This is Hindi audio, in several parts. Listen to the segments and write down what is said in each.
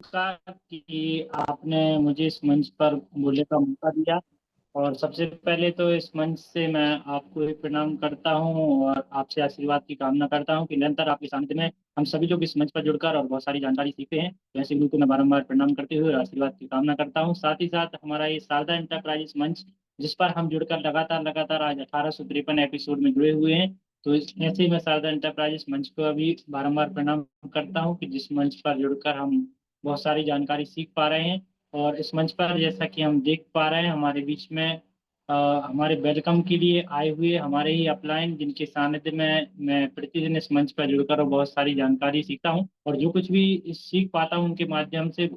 का कि आपने मुझे इस मंच पर बोलने का मौका दिया। और सबसे पहले तो इस मंच से मैं आपको ही प्रणाम करता हूँ और आपसे आशीर्वाद की कामना करता हूँ कि निरंतर आपके सानिध्य में हम सभी लोग इस मंच पर जुड़कर और बहुत सारी जानकारी सीखते हैं। तो ऐसे गुरु को मैं बारंबार प्रणाम करते हुए और आशीर्वाद की कामना करता हूँ। साथ ही साथ हमारा ये शारदा एंटरप्राइजेस मंच, जिस पर हम जुड़कर लगातार लगातार आज 1853 एपिसोड में जुड़े हुए हैं। तो ऐसे ही मैं शारदा एंटरप्राइजेस मंच को अभी बारंबार प्रणाम करता हूँ कि जिस मंच पर जुड़कर हम बहुत सारी जानकारी सीख पा रहे हैं। और इस मंच पर जैसा कि हम देख पा रहे हैं, हमारे बीच में अ, हमारे वेलकम के लिए आए हुए हमारे ही अपलाइन, जिनके सानिध्य में मैं प्रतिदिन इस मंच पर जुड़कर और बहुत सारी जानकारी सीखता हूँ और जो कुछ भी सीख पाता हूँ उनके माध्यम से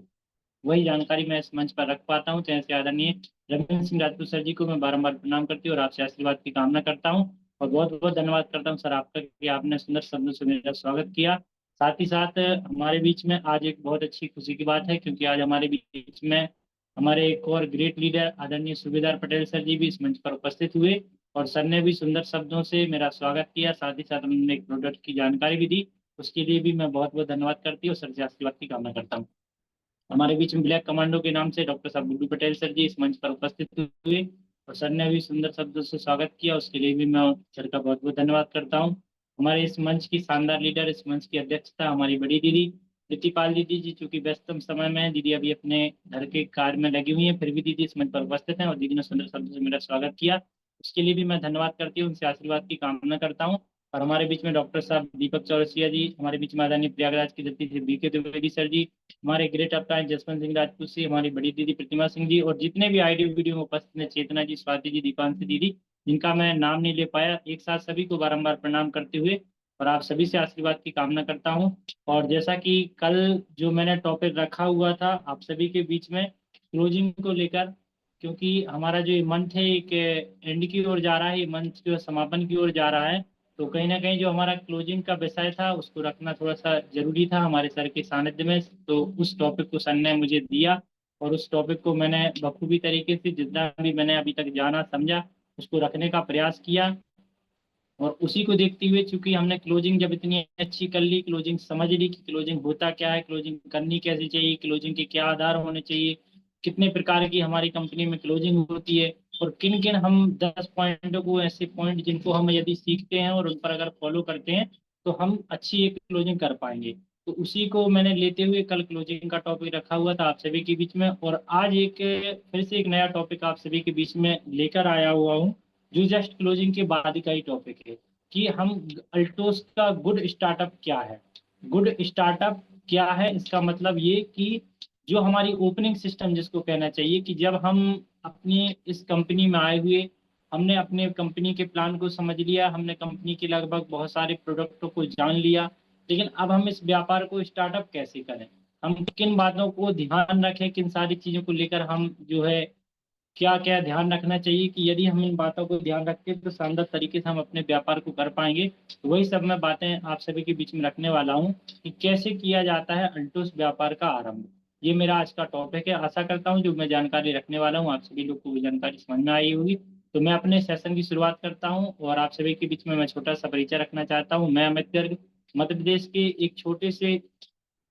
वही जानकारी मैं इस मंच पर रख पाता हूँ। तो ऐसे आदरणीय रविंद्र सिंह राजपूत सर जी को मैं बारंबार प्रणाम करती हूँ और आपसे आशीर्वाद की कामना करता हूँ। और बहुत बहुत धन्यवाद करता हूँ सर आपका कि आपने सुंदर शब्दों से मेरा स्वागत किया। साथ ही साथ हमारे बीच में आज एक बहुत अच्छी खुशी की बात है, क्योंकि आज हमारे बीच में हमारे एक और ग्रेट लीडर आदरणीय सूबेदार पटेल सर जी भी इस मंच पर उपस्थित हुए। और सर ने भी सुंदर शब्दों से मेरा स्वागत किया, साथ ही साथ उन्होंने एक प्रोडक्ट की जानकारी भी दी। उसके लिए भी मैं बहुत बहुत धन्यवाद करती हूँ, सर से आशीर्वाद की कामना करता हूँ। हमारे बीच में ब्लैक कमांडो के नाम से डॉक्टर साहब गुड्डू पटेल सर जी इस मंच पर उपस्थित हुए और सर ने भी सुंदर शब्दों से स्वागत किया। उसके लिए भी मैं सर का बहुत बहुत धन्यवाद करता हूँ। हमारे इस मंच की शानदार लीडर, इस मंच की अध्यक्षता हमारी बड़ी दीदी रितिपाल दीदी जी, चूंकि व्यस्तम समय में है, दीदी अभी अपने घर के कार्य में लगी हुई है, फिर भी दीदी इस मंच पर उपस्थित है और दीदी ने सुंदर शब्दों से मेरा स्वागत किया। उसके लिए भी मैं धन्यवाद करती हूँ, उनसे आशीर्वाद की कामना करता हूँ। और हमारे बीच में डॉक्टर साहब दीपक चौरसिया जी, हमारे बीच में आदरणीय प्रयागराज की धरती से बीके द्विवेदी सर जी, हमारे ग्रेट अपराज जसवंत सिंह राजपूत जी, हमारी बड़ी दीदी प्रतिमा सिंह जी, और जितने भी ऑडियो वीडियो में उपस्थित हैं, चेतना जी, स्वाति जी, दीपांशी दीदी, जिनका मैं नाम नहीं ले पाया, एक साथ सभी को बारंबार प्रणाम करते हुए और आप सभी से आशीर्वाद की कामना करता हूँ। और जैसा कि कल जो मैंने टॉपिक रखा हुआ था आप सभी के बीच में क्लोजिंग को लेकर, क्योंकि हमारा जो ये मंथ है एक एंड की ओर जा रहा है, ये मंथ जो है समापन की ओर जा रहा है। तो कहीं ना कहीं जो हमारा क्लोजिंग का विषय था उसको रखना थोड़ा सा जरूरी था हमारे सर के सानिध्य में। तो उस टॉपिक को सर ने मुझे दिया और उस टॉपिक को मैंने बखूबी तरीके से जितना भी मैंने अभी तक जाना समझा उसको रखने का प्रयास किया। और उसी को देखते हुए चूंकि हमने क्लोजिंग जब इतनी अच्छी कर ली, क्लोजिंग समझ ली कि क्लोजिंग होता क्या है, क्लोजिंग करनी कैसे चाहिए, क्लोजिंग के क्या आधार होने चाहिए, कितने प्रकार की हमारी कंपनी में क्लोजिंग होती है, और किन किन हम 10 पॉइंटों को, ऐसे पॉइंट जिनको हम यदि सीखते हैं और उन पर अगर फॉलो करते हैं तो हम अच्छी एक क्लोजिंग कर पाएंगे। तो उसी को मैंने लेते हुए कल क्लोजिंग का टॉपिक रखा हुआ था आप सभी के बीच में, और आज एक फिर से एक नया टॉपिक आप सभी के बीच में लेकर आया हुआ हूँ, जो जस्ट क्लोजिंग के बाद का ही टॉपिक है कि हम अल्टोस का गुड स्टार्टअप क्या है। गुड स्टार्टअप क्या है, इसका मतलब ये कि जो हमारी ओपनिंग सिस्टम जिसको कहना चाहिए, कि जब हम अपनी इस कंपनी में आए हुए, हमने अपने कंपनी के प्लान को समझ लिया, हमने कंपनी के लगभग बहुत सारे प्रोडक्टों को जान लिया, लेकिन अब हम इस व्यापार को स्टार्टअप कैसे करें, हम किन बातों को ध्यान रखें, किन सारी चीजों को लेकर हम जो है क्या क्या ध्यान रखना चाहिए, कि यदि हम इन बातों को ध्यान रखते हैं तो शानदार तरीके से हम अपने व्यापार को कर पाएंगे। तो वही सब मैं बातें आप सभी के बीच में रखने वाला हूँ कि कैसे किया जाता है अल्टोस व्यापार का आरंभ। ये मेरा आज का टॉपिक है। आशा करता हूँ जो मैं जानकारी रखने वाला हूँ आप सभी लोग को भी जानकारी समझ में आई होगी। तो मैं अपने सेशन की शुरुआत करता हूँ और आप सभी के बीच में मैं छोटा सा परिचय रखना चाहता हूँ। मैं अमित गर्ग मध्य प्रदेश के एक छोटे से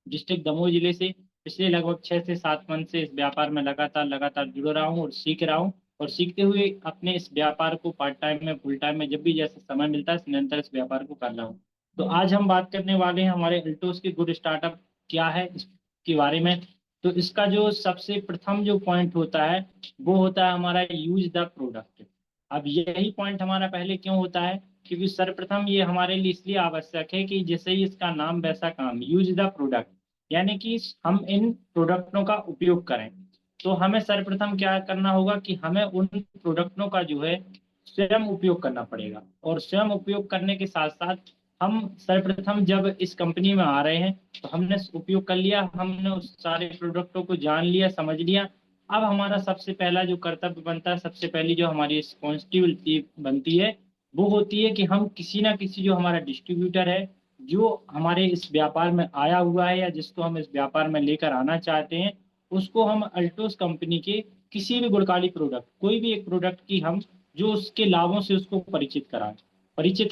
डिस्ट्रिक्ट दमोह जिले से पिछले लगभग 6 से 7 मंथ से इस व्यापार में लगातार लगातार जुड़ रहा हूँ और सीख रहा हूँ, और सीखते हुए अपने इस व्यापार को पार्ट टाइम में, फुल टाइम में, जब भी जैसे समय मिलता है निरंतर इस व्यापार को कर रहा हूँ। तो आज हम बात करने वाले हैं हमारे अल्टोस के गुड स्टार्टअप क्या है इसके बारे में। तो इसका जो सबसे प्रथम जो पॉइंट होता है वो होता है हमारा यूज द प्रोडक्ट। अब यही पॉइंट हमारा पहले क्यों होता है, क्योंकि सर्वप्रथम ये हमारे लिए इसलिए आवश्यक है कि जैसे ही इसका नाम वैसा काम, यूज द प्रोडक्ट, यानी कि हम इन प्रोडक्टों का उपयोग करें। तो हमें सर्वप्रथम क्या करना होगा कि हमें उन प्रोडक्टों का जो है स्वयं उपयोग करना पड़ेगा, और स्वयं उपयोग करने के साथ साथ हम सर्वप्रथम जब इस कंपनी में आ रहे हैं तो हमने उपयोग कर लिया, हमने उस सारे प्रोडक्टों को जान लिया, समझ लिया। अब हमारा सबसे पहला जो कर्तव्य बनता है, सबसे पहली जो हमारी रिस्पॉन्सिबिलिटी बनती है, वो होती है कि हम किसी ना किसी, जो हमारा डिस्ट्रीब्यूटर है, जो हमारे इस व्यापार में आया हुआ है या जिसको हम इस व्यापार में लेकर आना चाहते हैं, उसको हम अल्टोस कंपनी के किसी भी गुणकारी प्रोडक्ट, कोई भी एक प्रोडक्ट की हम जो उसके लाभों से उसको परिचित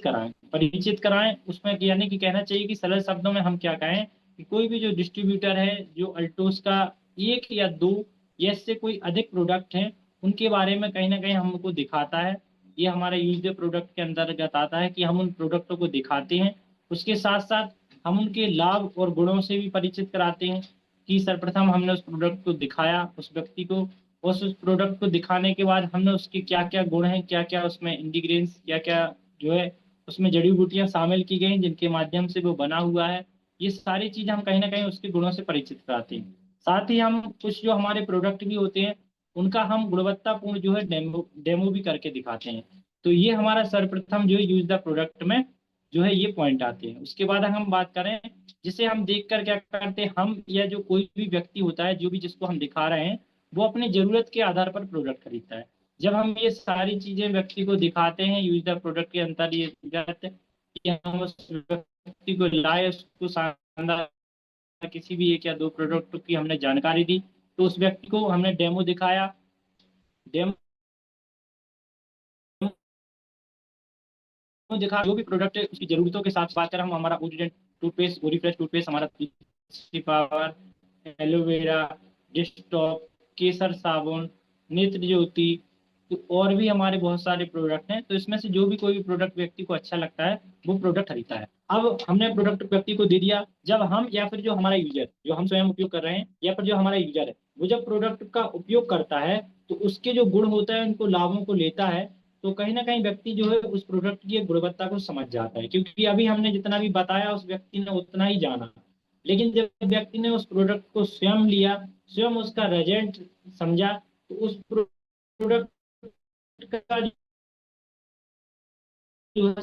कराएं, उसमें यानी कि कहना चाहिए कि सरल शब्दों में हम क्या कहें कि कोई भी जो डिस्ट्रीब्यूटर है जो अल्टोस का एक या दो या इससे कोई अधिक प्रोडक्ट हैं उनके बारे में कहीं ना कहीं हमको दिखाता है। ये हमारा यूज प्रोडक्ट के अंतर्गत आता है कि हम उन प्रोडक्टों को दिखाते हैं। उसके साथ साथ हम उनके लाभ और गुणों से भी परिचित कराते हैं कि सर्वप्रथम हमने उस प्रोडक्ट को दिखाया उस व्यक्ति को, उस प्रोडक्ट को दिखाने के बाद हमने उसके क्या क्या गुण हैं, क्या क्या उसमें इंग्रेडिएंट्स, क्या क्या जो है उसमें जड़ी बूटियां शामिल की गई जिनके माध्यम से वो बना हुआ है, ये सारी चीजें हम कहीं ना कहीं उसके गुणों से परिचित कराते हैं। साथ ही हम कुछ जो हमारे प्रोडक्ट भी होते हैं उनका हम गुणवत्तापूर्ण जो है डेमो डेमो भी करके दिखाते हैं। तो ये हमारा सर्वप्रथम जो है यूज द प्रोडक्ट में जो है ये पॉइंट आते हैं। उसके बाद हम बात करें जिसे हम देखकर क्या करते हैं, हम या जो कोई भी व्यक्ति होता है जो भी जिसको हम दिखा रहे हैं वो अपनी जरूरत के आधार पर प्रोडक्ट खरीदता है। जब हम ये सारी चीजें व्यक्ति को दिखाते हैं यूज द प्रोडक्ट के अंतर ये कि हम उस व्यक्ति को लाए उसको शानदार किसी भी एक या दो प्रोडक्ट की हमने जानकारी दी, तो उस व्यक्ति को हमने डेमो दिखाया। डेमो दिखा जो भी प्रोडक्ट है उसकी जरूरतों के साथ बात करें, हम हमारा ओरिजिनल टूथपेस्ट ओरीफ्रेश टूथपेस्ट, हमारा तुलसी पावर, एलोवेरा, डिस्टॉप, केसर साबुन, नेत्र ज्योति, तो और भी हमारे बहुत सारे प्रोडक्ट हैं। तो इसमें से जो भी कोई भी प्रोडक्ट व्यक्ति को अच्छा लगता है वो प्रोडक्ट खरीदता है। अब हमने प्रोडक्ट व्यक्ति को दे दिया, जब हम या फिर जो हमारा यूजर जो हम स्वयं उपयोग कर रहे हैं या फिर जो हमारा यूजर है वो जब प्रोडक्ट का उपयोग करता है तो उसके जो गुण होता है उनको लाभों को लेता है, तो कहीं ना कहीं व्यक्ति जो है उस प्रोडक्ट की गुणवत्ता को समझ जाता है। क्योंकि अभी हमने जितना भी बताया उस व्यक्ति ने उतना ही जाना, लेकिन जब व्यक्ति ने उस प्रोडक्ट को स्वयं लिया, स्वयं उसका रिजल्ट समझा, तो उस प्रोडक्ट का जो है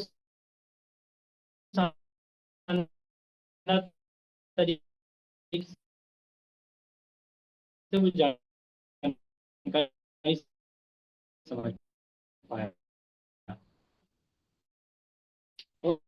शानदार तरीके से वो जानकारी समझ पाया। और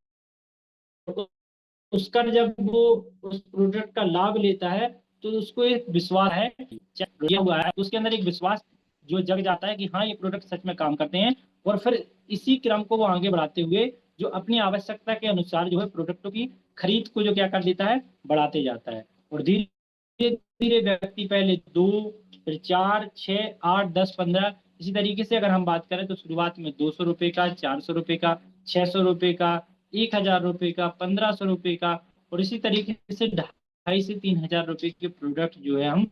उसका जब वो उस प्रोडक्ट का लाभ लेता है तो उसको एक विश्वास है दिया हुआ है, तो उसके अंदर एक विश्वास जो जग जाता है कि हाँ ये प्रोडक्ट सच में काम करते हैं। और फिर इसी क्रम को वो आगे बढ़ाते हुए जो अपनी आवश्यकता के अनुसार जो है प्रोडक्टों की खरीद को जो क्या कर देता है बढ़ाते जाता है। और धीरे धीरे व्यक्ति पहले दो, फिर चार, छः, आठ, 10, 15, इसी तरीके से अगर हम बात करें तो शुरुआत में 200 रुपए का, 400 रुपए का, 600 रुपए का, 1000 रुपए का, 1500 रुपए का, और इसी तरीके से 2500 से 3000 रुपए के प्रोडक्ट जो है हम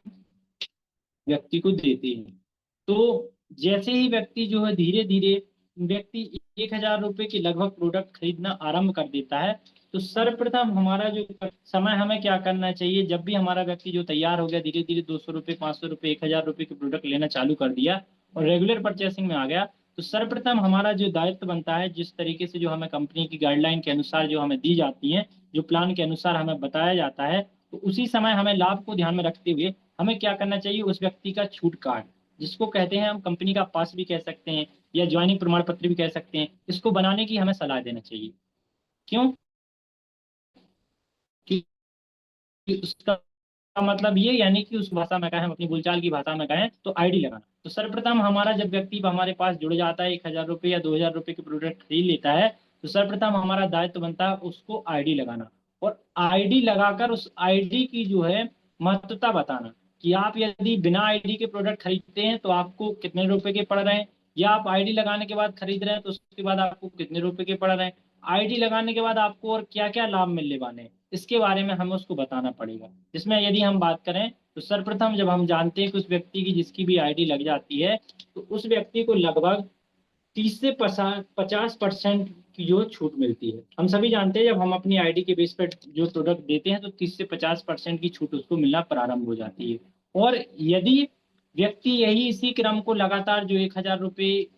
व्यक्ति को देते हैं। तो जैसे ही व्यक्ति जो है धीरे धीरे व्यक्ति 1000 रुपए के लगभग प्रोडक्ट खरीदना आरंभ कर देता है, तो सर्वप्रथम हमारा जो समय हमें क्या करना चाहिए, जब भी हमारा व्यक्ति जो तैयार हो गया धीरे धीरे 200 रुपए, 500 रुपए, 1000 रुपए के प्रोडक्ट लेना चालू कर दिया और रेगुलर परचेसिंग में आ गया, तो सर्वप्रथम हमारा जो दायित्व बनता है जिस तरीके से जो हमें कंपनी की गाइडलाइन के अनुसार जो हमें दी जाती है, जो प्लान के अनुसार हमें बताया जाता है, तो उसी समय हमें लाभ को ध्यान में रखते हुए हमें क्या करना चाहिए, उस व्यक्ति का छूट कार्ड जिसको कहते हैं हम कंपनी का पास भी कह सकते हैं या ज्वाइनिंग प्रमाण पत्र भी कह सकते हैं, इसको बनाने की हमें सलाह देना चाहिए। क्यों? कि उसका मतलब ये यानी कि उस भाषा में कहें, हम अपनी बोलचाल की भाषा में कहें तो आईडी लगाना। तो सर्वप्रथम हमारा जब व्यक्ति हमारे पास जुड़ जाता है 1000 रुपये या 2000 रुपये के प्रोडक्ट खरीद लेता है, तो सर्वप्रथम हमारा दायित्व बनता है उसको आईडी लगाना और आईडी लगाकर उस आईडी की जो है महत्वता बताना कि आप यदि बिना आईडी के प्रोडक्ट खरीदते हैं तो आपको कितने रुपए के पड़ रहे हैं, या आप आईडी लगाने के बाद खरीद रहे हैं तो उसके बाद आपको कितने रुपए के पड़ रहे हैं, आईडी लगाने के बाद आपको और क्या क्या लाभ मिलने वाले हैं, इसके बारे में हमें उसको बताना पड़ेगा। जिसमें यदि हम बात करें तो सर्वप्रथम जब हम जानते हैं कि उस व्यक्ति की जिसकी भी आईडी लग जाती है तो उस व्यक्ति को लगभग 30 से 50% की जो छूट मिलती है। हम सभी जानते हैं जब हम अपनी आईडी के बेस पर जो प्रोडक्ट देते हैं तो 30 से 50% की छूट उसको मिलना प्रारंभ हो जाती है। और यदि व्यक्ति यही इसी क्रम को लगातार जो 1000 रुपये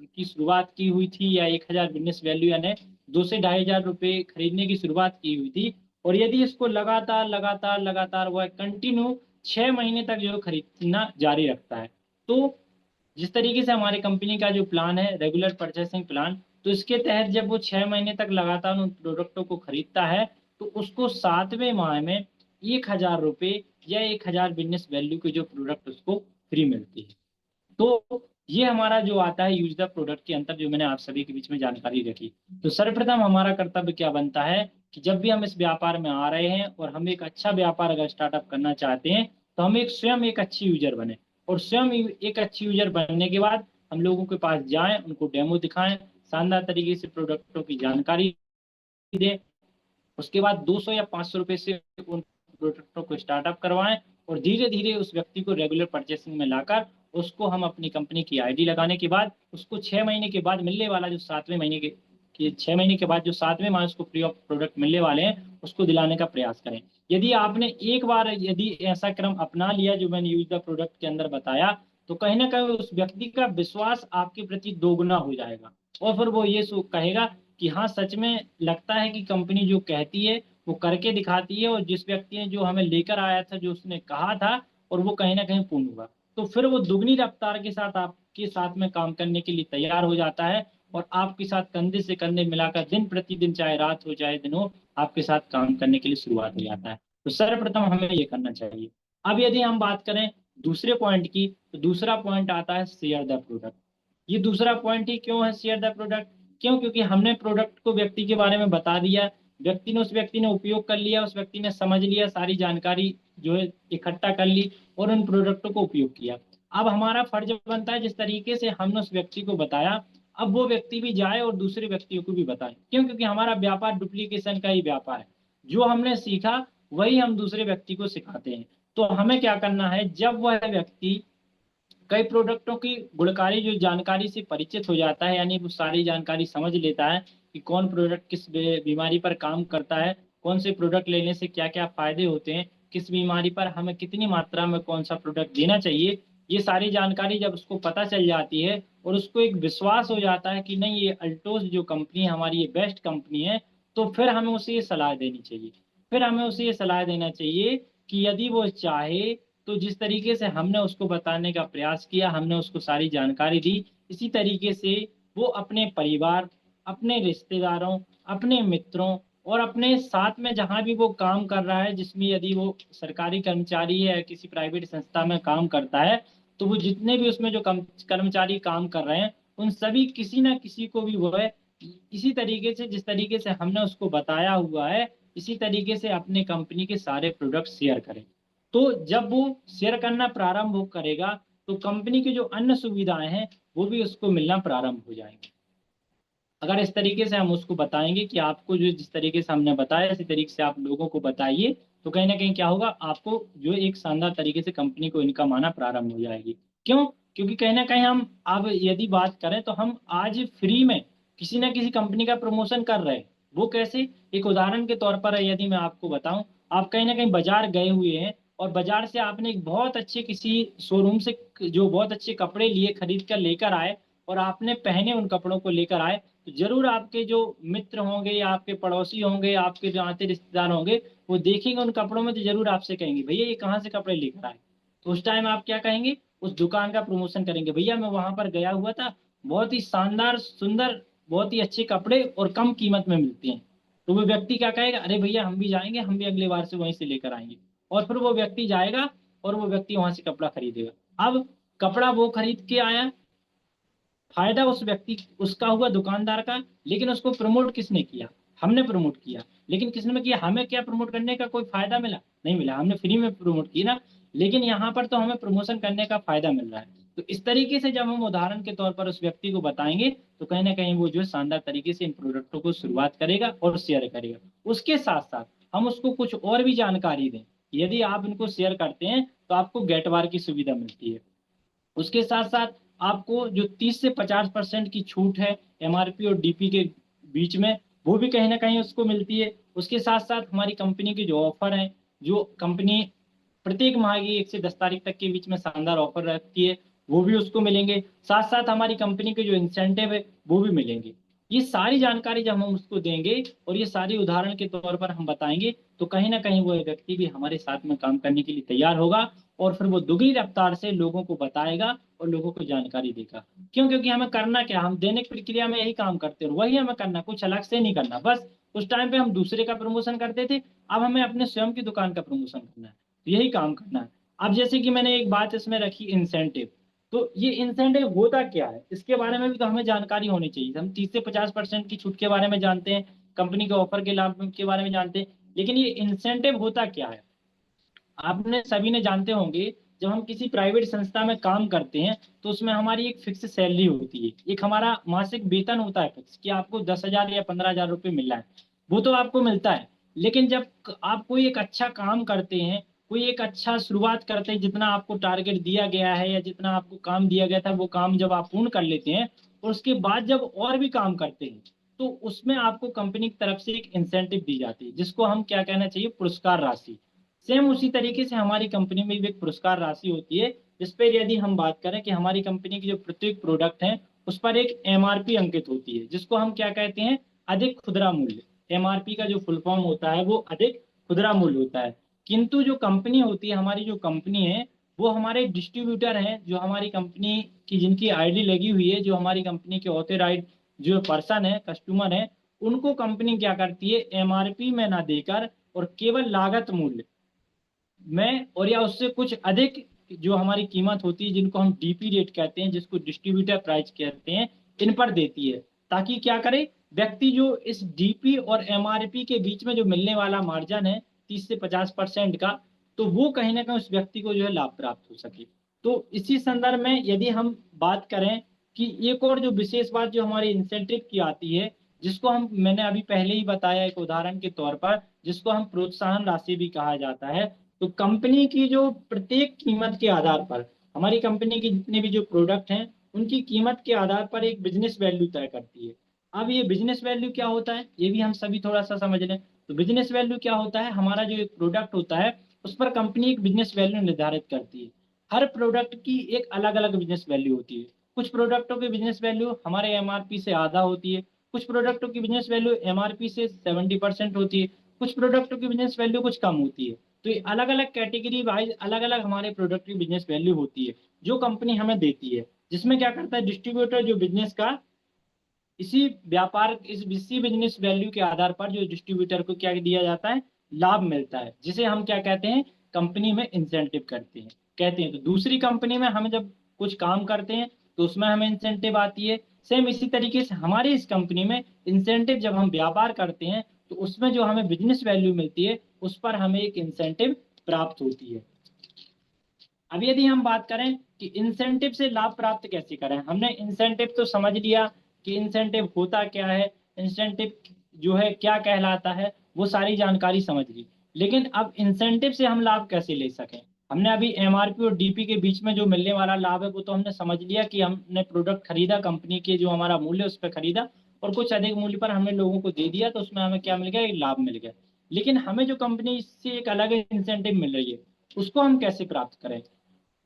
की शुरुआत की हुई थी या 1000 बिजनेस वैल्यू यानी 2 से 2500 रुपये खरीदने की शुरुआत की हुई थी, और यदि इसको लगातार लगातार लगातार वह कंटिन्यू 6 महीने तक जो खरीदना जारी रखता है, तो जिस तरीके से हमारी कंपनी का जो प्लान है रेगुलर परचेसिंग प्लान, तो इसके तहत जब वो 6 महीने तक लगातार उन प्रोडक्टों को खरीदता है तो उसको 7वें माह में 1000 रुपये या 1000 बिजनेस वैल्यू के जो प्रोडक्ट उसको फ्री मिलती है। तो ये हमारा जो आता है यूज द प्रोडक्ट के अंतर जो मैंने आप सभी के बीच में जानकारी रखी। तो सर्वप्रथम हमारा कर्तव्य क्या बनता है कि जब भी हम इस व्यापार में आ रहे हैं और हम एक अच्छा व्यापार अगर स्टार्टअप करना चाहते हैं तो हम स्वयं एक अच्छी यूजर बने, और स्वयं एक अच्छी यूजर बनने के बाद हम लोगों के पास जाएं, उनको डेमो दिखाएं, शानदार तरीके से प्रोडक्टों की जानकारी दें। उसके बाद 200 या 500 रुपए से उन प्रोडक्टों को स्टार्टअप करवाएं और धीरे धीरे उस व्यक्ति को रेगुलर परचेसिंग में लाकर उसको हम अपनी कंपनी की आईडी लगाने के बाद उसको 6 महीने के बाद मिलने वाला जो 7वें महीने के 6 महीने के बाद जो 7वें माह उसको फ्री ऑफ प्रोडक्ट मिलने वाले हैं उसको दिलाने का प्रयास करें। यदि आपने एक बार यदि ऐसा क्रम अपना लिया जो मैंने यूज द प्रोडक्ट के अंदर बताया, तो कहीं ना कहीं उस व्यक्ति का विश्वास आपके प्रति दोगुना हो जाएगा और फिर वो ये कहेगा कि हाँ सच में लगता है कि कंपनी जो कहती है वो करके दिखाती है, और जिस व्यक्ति ने जो हमें लेकर आया था जो उसने कहा था और वो कहीं ना कहीं पूर्ण हुआ, तो फिर वो दुगनी रफ्तार के साथ आपके साथ में काम करने के लिए तैयार हो जाता है और आपके साथ कंधे से कंधे मिलाकर दिन प्रतिदिन चाहे रात हो चाहे दिन हो आपके साथ काम करने के लिए शुरुआत हो जाता है। तो सर्वप्रथम हमें ये करना चाहिए। अब यदि हम बात करें दूसरे पॉइंट की, तो दूसरा पॉइंट आता है शेयर द प्रोडक्ट। ये दूसरा पॉइंट ही क्यों है शेयर द प्रोडक्ट? क्यों? क्योंकि हमने प्रोडक्ट को व्यक्ति के बारे में बता दिया, उस व्यक्ति ने उपयोग कर लिया, उस व्यक्ति ने समझ लिया, सारी जानकारी जो है इकट्ठा कर ली और उन प्रोडक्टों को उपयोग किया। अब हमारा फर्ज बनता है जिस तरीके से हमने उस व्यक्ति को बताया, अब वो व्यक्ति भी जाए और दूसरे व्यक्तियों को भी बताए। क्यों? क्योंकि हमारा व्यापार डुप्लीकेशन का ही व्यापार है। जो हमने सीखा वही हम दूसरे व्यक्ति को सिखाते हैं। तो हमें क्या करना है, जब वह व्यक्ति कई प्रोडक्टों की गुणकारी जो जानकारी से परिचित हो जाता है, यानी वो सारी जानकारी समझ लेता है कि कौन प्रोडक्ट किस बीमारी पर काम करता है, कौन से प्रोडक्ट लेने से क्या क्या फायदे होते हैं, किस बीमारी पर हमें कितनी मात्रा में कौन सा प्रोडक्ट देना चाहिए, ये सारी जानकारी जब उसको पता चल जाती है और उसको एक विश्वास हो जाता है कि नहीं ये अल्टोस जो कंपनी है हमारी ये बेस्ट कंपनी है, तो फिर हमें उसे ये सलाह देनी चाहिए। फिर हमें उसे ये सलाह देना चाहिए कि यदि वो चाहे तो जिस तरीके से हमने उसको बताने का प्रयास किया, हमने उसको सारी जानकारी दी, इसी तरीके से वो अपने परिवार, अपने रिश्तेदारों, अपने मित्रों और अपने साथ में जहां भी वो काम कर रहा है, जिसमें यदि वो सरकारी कर्मचारी है या किसी प्राइवेट संस्था में काम करता है, तो वो जितने भी उसमें जो कर्मचारी काम कर रहे हैं उन सभी किसी ना किसी को भी वो है इसी तरीके से जिस तरीके से हमने उसको बताया हुआ है इसी तरीके से अपने कंपनी के सारे प्रोडक्ट शेयर करें। तो जब वो शेयर करना प्रारंभ हो करेगा तो कंपनी की जो अन्य सुविधाएं हैं वो भी उसको मिलना प्रारंभ हो जाएंगे। अगर इस तरीके से हम उसको बताएंगे कि आपको जो जिस तरीके से हमने बताया इसी तरीके से आप लोगों को बताइए, तो कहीं ना कहीं क्या होगा, आपको जो एक शानदार तरीके से कंपनी को इनकम आना प्रारंभ हो जाएगी। क्यों? क्योंकि कहीं ना कहीं हम अब यदि बात करें तो हम आज फ्री में किसी ना किसी कंपनी का प्रमोशन कर रहे हैं। वो कैसे? एक उदाहरण के तौर पर यदि मैं आपको बताऊं, आप कहीं ना कहीं बाजार गए हुए हैं और बाजार से आपने एक बहुत अच्छे किसी शोरूम से जो बहुत अच्छे कपड़े लिए खरीद कर लेकर आए और आपने पहने उन कपड़ों को लेकर आए, तो जरूर आपके जो मित्र होंगे या आपके पड़ोसी होंगे, आपके जो आते रिश्तेदार होंगे, वो देखेंगे उन कपड़ों में तो जरूर आपसे कहेंगे भैया ये कहाँ से कपड़े लेकर आए। तो उस टाइम आप क्या कहेंगे? उस दुकान का प्रमोशन करेंगे, भैया मैं वहां पर गया हुआ था, बहुत ही शानदार सुंदर बहुत ही अच्छे कपड़े और कम कीमत में मिलते हैं। तो वो व्यक्ति क्या कहेगा, अरे भैया हम भी जाएंगे, हम भी अगले बार से वहीं से लेकर आएंगे। और फिर वो व्यक्ति जाएगा और वो व्यक्ति वहां से कपड़ा खरीदेगा। अब कपड़ा वो खरीद के आया, फायदा उस व्यक्ति उसका हुआ दुकानदार का, लेकिन उसको प्रमोट किसने किया? हमने प्रमोट किया। लेकिन किसने किया? हमें क्या प्रमोट करने का कोई फायदा मिला? नहीं मिला, हमने फ्री में प्रमोट किया ना। लेकिन यहाँ पर तो हमें प्रमोशन करने का फायदा मिल रहा है। तो इस तरीके से जब हम उदाहरण के तौर पर उस व्यक्ति को बताएंगे तो कहीं ना कहीं वो जो है शानदार तरीके से इन प्रोडक्टों को शुरुआत करेगा और शेयर करेगा। उसके साथ साथ हम उसको कुछ और भी जानकारी दें। यदि आप इनको शेयर करते हैं तो आपको गेटवार की सुविधा मिलती है। उसके साथ साथ आपको जो 30 से 50% की छूट है एमआरपी और डीपी के बीच में, वो भी कहीं ना कहीं उसको मिलती है। उसके साथ साथ हमारी कंपनी के जो ऑफर हैं, जो कंपनी प्रत्येक माह की 1 से 10 तारीख तक के बीच में शानदार ऑफर रखती है, वो भी उसको मिलेंगे। साथ साथ हमारी कंपनी के जो इंसेंटिव है वो भी मिलेंगे। ये सारी जानकारी जब हम उसको देंगे और ये सारी उदाहरण के तौर पर हम बताएंगे, तो कहीं ना कहीं वो व्यक्ति भी हमारे साथ में काम करने के लिए तैयार होगा और फिर वो दुगनी रफ्तार से लोगों को बताएगा और लोगों को जानकारी देगा। क्यों? क्योंकि हमें करना क्या, हम दैनिक प्रक्रिया में यही काम करते हैं, वही हमें करना, कुछ अलग से नहीं करना। बस उस टाइम पे हम दूसरे का प्रमोशन करते थे, अब हमें अपने स्वयं की दुकान का प्रमोशन करना है, तो यही काम करना है। अब जैसे कि मैंने एक बात इसमें रखी, इंसेंटिव। तो ये इंसेंटिव होता क्या है इसके बारे में भी तो हमें जानकारी होनी चाहिए। हम 30 से 50% की छूट के बारे में जानते हैं, कंपनी के ऑफर के लाभ के बारे में जानते हैं, लेकिन ये इंसेंटिव होता क्या है? आपने सभी ने जानते होंगे, जब हम किसी प्राइवेट संस्था में काम करते हैं तो उसमें हमारी एक फिक्स सैलरी होती है, एक हमारा मासिक वेतन होता है फिक्स, कि आपको 10,000 या 15,000 रुपये मिल रहा है, वो तो आपको मिलता है। लेकिन जब आप कोई एक अच्छा काम करते हैं, कोई एक अच्छा शुरुआत करते हैं, जितना आपको टारगेट दिया गया है या जितना आपको काम दिया गया था वो काम जब आप पूर्ण कर लेते हैं, और उसके बाद जब और भी काम करते हैं, तो उसमें आपको कंपनी की तरफ से एक इंसेंटिव दी जाती है, जिसको हम क्या कहना चाहिए, पुरस्कार राशि। सेम उसी तरीके से हमारी कंपनी में भी एक पुरस्कार राशि होती है, जिस पर यदि हम बात करें कि हमारी कंपनी की जो प्रत्येक प्रोडक्ट है उस पर एक एमआरपी अंकित होती है, जिसको हम क्या कहते हैं, अधिक खुदरा मूल्य। एमआरपी का जो फुल फॉर्म होता है वो अधिक खुदरा मूल्य होता है। किंतु जो कंपनी होती है, हमारी जो कंपनी है, वो हमारे डिस्ट्रीब्यूटर हैं, जो हमारी कंपनी की जिनकी आईडी लगी हुई है, जो हमारी कंपनी के ऑथराइज्ड जो पर्सन है, कस्टमर है, उनको कंपनी क्या करती है, एमआरपी में ना देकर और केवल लागत मूल्य में और या उससे कुछ अधिक जो हमारी कीमत होती है, जिनको हम डीपी रेट कहते हैं, जिसको डिस्ट्रीब्यूटर प्राइस कहते हैं, इन पर देती है। ताकि क्या करे, व्यक्ति जो इस डीपी और एमआरपी के बीच में जो मिलने वाला मार्जिन है 30 से 50% का, तो वो कहीं ना कहीं उस व्यक्ति को जो है लाभ प्राप्त हो सके। तो इसी संदर्भ में यदि हम बात करें कि एक और जो विशेष बात जो हमारी इंसेंटिव की आती है, जिसको हम मैंने अभी पहले ही बताया एक उदाहरण के तौर पर, जिसको हम प्रोत्साहन राशि भी कहा जाता है। तो कंपनी की जो प्रत्येक कीमत के आधार पर, हमारी कंपनी की जितने भी जो प्रोडक्ट हैं उनकी कीमत के आधार पर एक बिजनेस वैल्यू तय करती है। अब ये बिजनेस वैल्यू क्या होता है, ये भी हम सभी थोड़ा सा समझ लें। तो बिजनेस वैल्यू क्या होता है, हमारा जो एक प्रोडक्ट होता है उस पर कंपनी एक बिजनेस वैल्यू निर्धारित करती है। हर प्रोडक्ट की एक अलग अलग बिजनेस वैल्यू होती है। कुछ प्रोडक्टों की बिजनेस वैल्यू हमारे एमआरपी से आधा होती है, कुछ प्रोडक्टों की बिजनेस वैल्यू एमआरपी से 70% होती है, कुछ प्रोडक्टों की बिजनेस वैल्यू कुछ कम होती है। तो ये अलग अलग कैटेगरी वाइज अलग अलग हमारे प्रोडक्ट की बिजनेस वैल्यू होती है, जो कंपनी हमें देती है। जिसमें क्या करता है डिस्ट्रीब्यूटर, जो बिजनेस का इसी बिजनेस वैल्यू के आधार पर जो डिस्ट्रीब्यूटर को क्या दिया जाता है, लाभ मिलता है, जिसे हम क्या कहते हैं, कंपनी में इंसेंटिव कहते हैं। तो दूसरी कंपनी में हम जब कुछ काम करते हैं तो उसमें हमें इंसेंटिव आती है। सेम इसी तरीके से हमारी इस कंपनी में इंसेंटिव, जब हम व्यापार करते हैं तो उसमें जो हमें बिजनेस वैल्यू मिलती है उस पर हमें एक इंसेंटिव प्राप्त होती है। अब यदि हम बात करें कि इंसेंटिव से लाभ प्राप्त कैसे करें, हमने इंसेंटिव तो समझ लिया कि इंसेंटिव होता क्या है, इंसेंटिव जो है क्या कहलाता है, वो सारी जानकारी समझ ली। लेकिन अब इंसेंटिव से हम लाभ कैसे ले सकें? हमने अभी एमआरपी और डीपी के बीच में जो मिलने वाला लाभ है वो तो हमने समझ लिया कि हमने प्रोडक्ट खरीदा, कंपनी के जो हमारा मूल्य उस पर खरीदा और कुछ अधिक मूल्य पर हमने लोगों को दे दिया, तो उसमें हमें क्या मिल गया, एक लाभ मिल गया। लेकिन हमें जो कंपनी से एक अलग इंसेंटिव मिल रही है, उसको हम कैसे प्राप्त करें?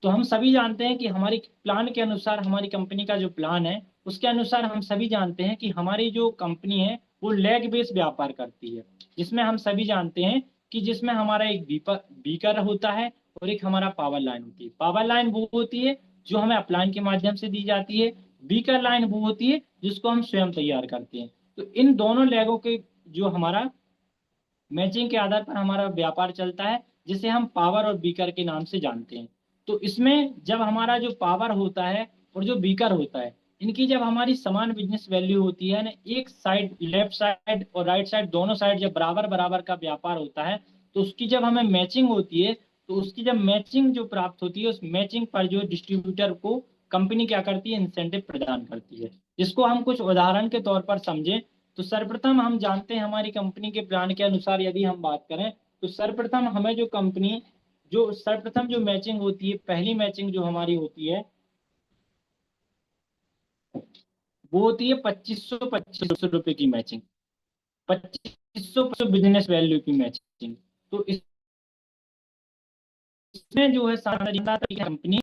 तो हम सभी जानते हैं कि हमारी प्लान के अनुसार, हमारी कंपनी का जो प्लान है उसके अनुसार हम सभी जानते हैं कि हमारी जो कंपनी है वो लैग बेस्ड व्यापार करती है। जिसमें हम सभी जानते हैं कि जिसमें हमारा एक बीकर होता है और एक हमारा पावर लाइन होती है। पावर लाइन वो होती है जो हमें अपलाइन के माध्यम से दी जाती है, बीकर लाइन वो होती है जिसको हम स्वयं तैयार करते हैं। तो इन दोनों लैगों के जो हमारा मैचिंग के आधार पर हमारा व्यापार चलता है, जिसे हम पावर और बीकर के नाम से जानते हैं। तो इसमें जब हमारा जो पावर होता है और जो बीकर होता है, इनकी जब हमारी समान बिजनेस वैल्यू होती है ना, एक साइड लेफ्ट साइड और राइट साइड दोनों साइड जब बराबर बराबर का व्यापार होता है, तो उसकी जब हमें मैचिंग होती है, तो उसकी जब मैचिंग जो प्राप्त होती है, उस मैचिंग पर जो डिस्ट्रीब्यूटर को कंपनी क्या करती है, इंसेंटिव प्रदान करती है। जिसको हम कुछ उदाहरण के तौर पर समझें, तो सर्वप्रथम हम जानते हैं हमारी कंपनी के प्लान के अनुसार यदि हम बात करें, तो सर्वप्रथम हमें जो सर्वप्रथम जो मैचिंग होती है, पहली मैचिंग जो हमारी होती है वो होती है 2500 की मैचिंग। 2500 बिजनेस वैल्यू की मैचिंग। तो इसमें जो है साधारण कंपनी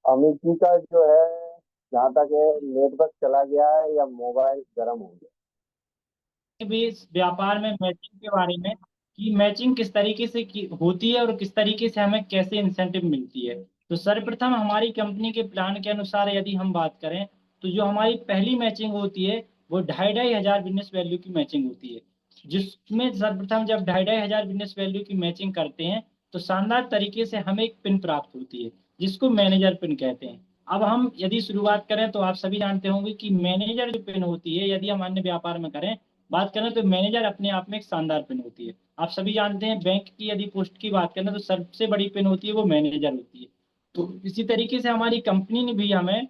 अमित जी का जो है, जहाँ तक है, नेटवर्क चला गया है या मोबाइल गर्म हो गया। भी इस व्यापार में मैचिंग के बारे में कि मैचिंग किस तरीके से होती है और किस तरीके से हमें कैसे इंसेंटिव मिलती है। तो सर्वप्रथम हमारी कंपनी के प्लान के अनुसार यदि हम बात करें तो जो हमारी पहली मैचिंग होती है वो 2,500 बिजनेस वैल्यू की मैचिंग होती है, जिसमें सर्वप्रथम जब 2,500 बिजनेस वैल्यू की मैचिंग करते हैं तो शानदार तरीके से हमें एक पिन प्राप्त होती है जिसको मैनेजर पिन कहते हैं। अब हम यदि शुरुआत करें तो आप सभी जानते होंगे कि मैनेजर जो पिन होती है, यदि हम अन्य व्यापार में करें बात करें तो मैनेजर अपने आप में एक शानदार पिन होती है। आप सभी जानते हैं बैंक की यदि पोस्ट की बात करें तो सबसे बड़ी पिन होती है वो मैनेजर होती है। तो इसी तरीके से हमारी कंपनी ने भी हमें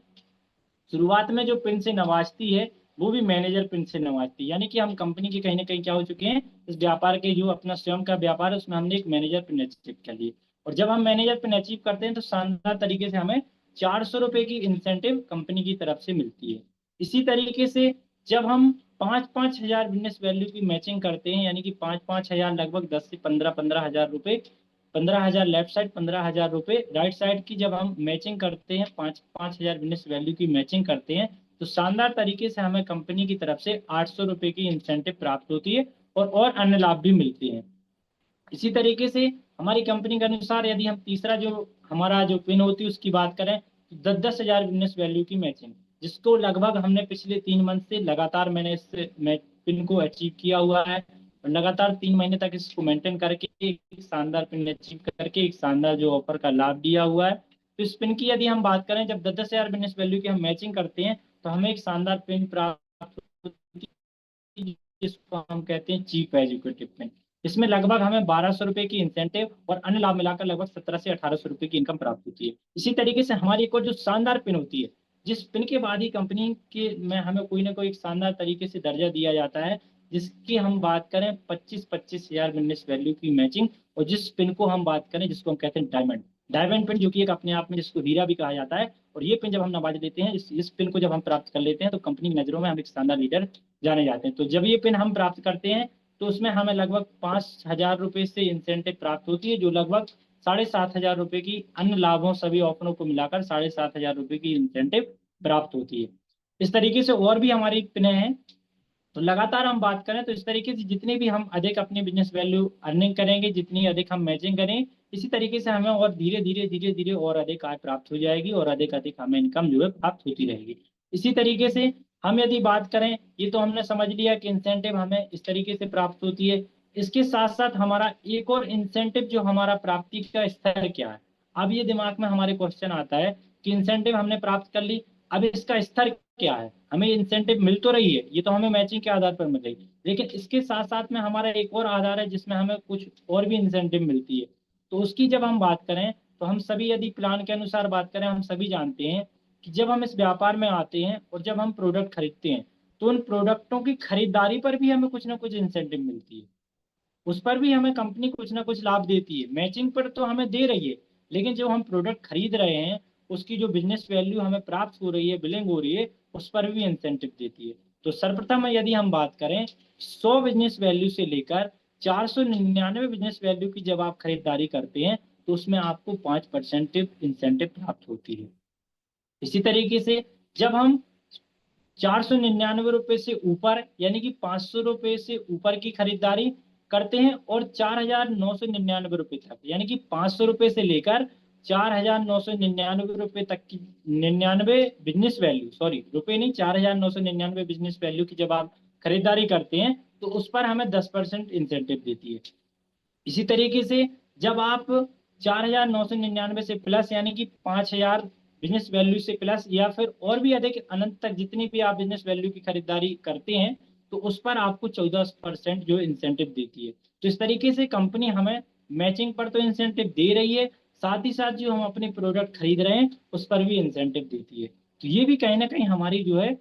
शुरुआत में जो पिन से नवाजती है वो भी मैनेजर पिन से नवाजती है, यानी कि हम कंपनी के कहीं ना कहीं क्या हो चुके हैं, इस व्यापार के जो अपना स्वयं का व्यापार है उसमें हमने एक मैनेजर पिन अचीव कर लिए। और जब हम मैनेजर पिन अचीव करते हैं तो शानदार तरीके से हमें 400 रुपए की इंसेंटिव कंपनी की तरफ से मिलती है। इसी तरीके से जब हम 5-5 हजार बिजनेस वैल्यू की मैचिंग करते हैं, यानी कि 5-5 हजार लगभग 10 से 15-15 हजार रुपए, 15 हजार लेफ्ट साइड, 15 हजार रुपए राइट साइड की जब हम मैचिंग करते हैं, 5-5 हजार बिजनेस वैल्यू की मैचिंग करते हैं तो शानदार तरीके से हमें कंपनी की तरफ से 800 रुपए की इंसेंटिव प्राप्त होती है और अन्य लाभ भी मिलते हैं। इसी तरीके से हमारी कंपनी के अनुसार यदि हम तीसरा जो हमारा जो पिन होती है उसकी बात करें तो 10-10 हजार बिजनेस वैल्यू की मैचिंग, जिसको लगभग हमने पिछले 3 मंथ से लगातार मैंने इस पिन को अचीव किया हुआ है और लगातार 3 महीने तक इसको मेंटेन करके एक शानदार पिन अचीव करके एक शानदार जो ऑफर का लाभ दिया हुआ है। तो इस पिन की यदि हम बात करें, जब 10-10 हजार बिजनेस वैल्यू की हम मैचिंग करते हैं तो हमें एक शानदार पिन प्राप्त होती है जिसको हम कहते हैं चीफ एजुकेटिव पिन। इसमें लगभग हमें 1,200 रुपए की इंसेंटिव और अन्य लाभ मिलाकर लगभग 17 से 1,800 रुपए की इनकम प्राप्त होती है। इसी तरीके से हमारी एक और जो शानदार पिन होती है, जिस पिन के बाद ही कंपनी के में हमें कोई ना कोई एक शानदार तरीके से दर्जा दिया जाता है, जिसकी हम बात करें 25-25 हजार बिजनेस वैल्यू की मैचिंग। और जिस पिन को हम बात करें जिसको हम कहते हैं डायमंड, डायमंड पिन जो कि एक अपने आप में जिसको हीरा भी कहा जाता है। और ये पिन जब हम नवाज देते हैं, इस पिन को जब हम प्राप्त कर लेते हैं तो कंपनी की नजरों में हम एक शानदार लीडर जाने जाते हैं। तो जब ये पिन हम प्राप्त करते हैं तो उसमें हमें लगभग 5,000 रुपए से इंसेंटिव प्राप्त होती है, जो लगभग 7,500 रुपए की अन्य लाभों सभी ऑफरों को मिलाकर 7,500 रुपए की इंसेंटिव प्राप्त होती है। इस तरीके से और भी हमारी पिने हैं। तो लगातार हम बात करें तो इस तरीके से जितनी भी हम अधिक अपनी बिजनेस वैल्यू अर्निंग करेंगे, जितनी अधिक हम मैचिंग करें, इसी तरीके से हमें और धीरे धीरे और अधिक आय प्राप्त हो जाएगी और अधिक अधिक हमें इनकम जो है प्राप्त होती रहेगी। इसी तरीके से हम यदि बात करें, ये तो हमने समझ लिया कि इंसेंटिव हमें इस तरीके से प्राप्त होती है। इसके साथ साथ हमारा एक और इंसेंटिव जो हमारा प्राप्ति का स्तर क्या है। अब ये दिमाग में हमारे क्वेश्चन आता है कि इंसेंटिव हमने प्राप्त कर ली, अब इसका स्तर क्या है। हमें इंसेंटिव मिल तो रही है, ये तो हमें मैचिंग के आधार पर मिल रही है, लेकिन इसके साथ साथ में हमारा एक और आधार है जिसमें हमें कुछ और भी इंसेंटिव मिलती है। तो उसकी जब हम बात करें तो हम सभी यदि प्लान के अनुसार बात करें, हम सभी जानते हैं कि जब हम इस व्यापार में आते हैं और जब हम प्रोडक्ट खरीदते हैं तो उन प्रोडक्टों की खरीदारी पर भी हमें कुछ ना कुछ इंसेंटिव मिलती है। उस पर भी हमें कंपनी कुछ ना कुछ लाभ देती है। मैचिंग पर तो हमें दे रही है, लेकिन जो हम प्रोडक्ट खरीद रहे हैं उसकी जो बिजनेस वैल्यू हमें प्राप्त हो रही है, बिलिंग हो रही है, उस पर भी इंसेंटिव देती है। तो सर्वप्रथम यदि हम बात करें, 100 बिजनेस वैल्यू से लेकर 499 बिजनेस वैल्यू की जब आप खरीदारी करते हैं तो उसमें आपको 5% इंसेंटिव प्राप्त होती है। इसी तरीके से जब हम 499 रुपए से ऊपर यानी कि 500 रुपए से ऊपर की खरीदारी करते हैं और 4,999 रुपए तक, यानी कि 500 रुपए से लेकर 4,999 रुपए तक की 99 बिजनेस वैल्यू, सॉरी रुपए नहीं, 4,999 बिजनेस वैल्यू की जब आप खरीदारी करते हैं तो उस पर हमें 10% इंसेंटिव देती है। इसी तरीके से जब आप 4,999 से प्लस यानी कि 5,000 बिजनेस वैल्यू से प्लस या फिर और भी अधिक अनंत तक जितनी भी आप बिजनेस वैल्यू की खरीदारी करते हैं तो उस पर आपको 14% जो इंसेंटिव देती है। तो इस तरीके से कंपनी हमें मैचिंग पर तो इंसेंटिव दे रही है, साथ ही साथ जो हम अपने प्रोडक्ट खरीद रहे हैं उस पर भी इंसेंटिव देती है। तो ये भी कहीं ना कहीं हमारी जो है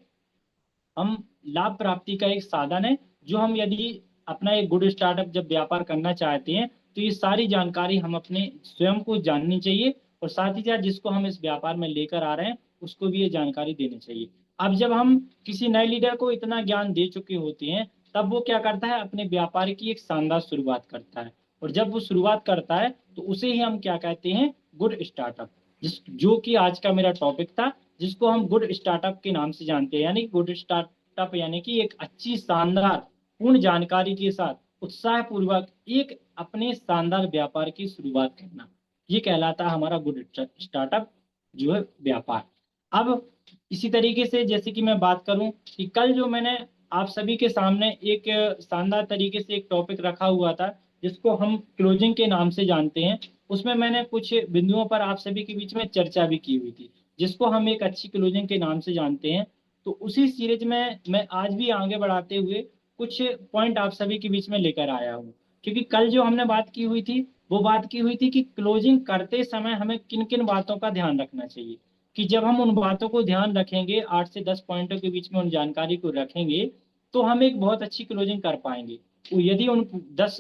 हम लाभ प्राप्ति का एक साधन है, जो हम यदि अपना एक गुड स्टार्टअप जब व्यापार करना चाहते हैं तो ये सारी जानकारी हम अपने स्वयं को जाननी चाहिए और साथ ही साथ जिसको हम इस व्यापार में लेकर आ रहे हैं उसको भी ये जानकारी देनी चाहिए। अब जब हम किसी नए लीडर को इतना ज्ञान दे चुके होते हैं तब वो क्या करता है, अपने व्यापार की एक शानदार शुरुआत करता है। और जब वो शुरुआत करता है तो उसे ही हम क्या कहते हैं, गुड स्टार्टअप। जो कि आज का मेरा टॉपिक था, जिसको हम गुड स्टार्टअप के नाम से जानते हैं। यानी गुड स्टार्टअप यानी कि एक अच्छी शानदार पूर्ण जानकारी के साथ उत्साह पूर्वक एक अपने शानदार व्यापार की शुरुआत करना, ये कहलाता है हमारा गुड स्टार्टअप जो है व्यापार। अब इसी तरीके से जैसे कि मैं बात करूं कि कल जो मैंने आप सभी के सामने एक शानदार तरीके से एक टॉपिक रखा हुआ था, जिसको हम क्लोजिंग के नाम से जानते हैं, उसमें मैंने कुछ बिंदुओं पर आप सभी के बीच में चर्चा भी की हुई थी, जिसको हम एक अच्छी क्लोजिंग के नाम से जानते हैं। तो उसी सीरीज में मैं आज भी आगे बढ़ाते हुए कुछ पॉइंट आप सभी के बीच में लेकर आया हूँ। क्योंकि कल जो हमने बात की हुई थी, वो बात की हुई थी कि क्लोजिंग करते समय हमें किन किन बातों का ध्यान रखना चाहिए। कि जब हम उन बातों को ध्यान रखेंगे, 8 से 10 पॉइंटों के बीच में उन जानकारी को रखेंगे, तो हम एक बहुत अच्छी क्लोजिंग कर पाएंगे। तो यदि उन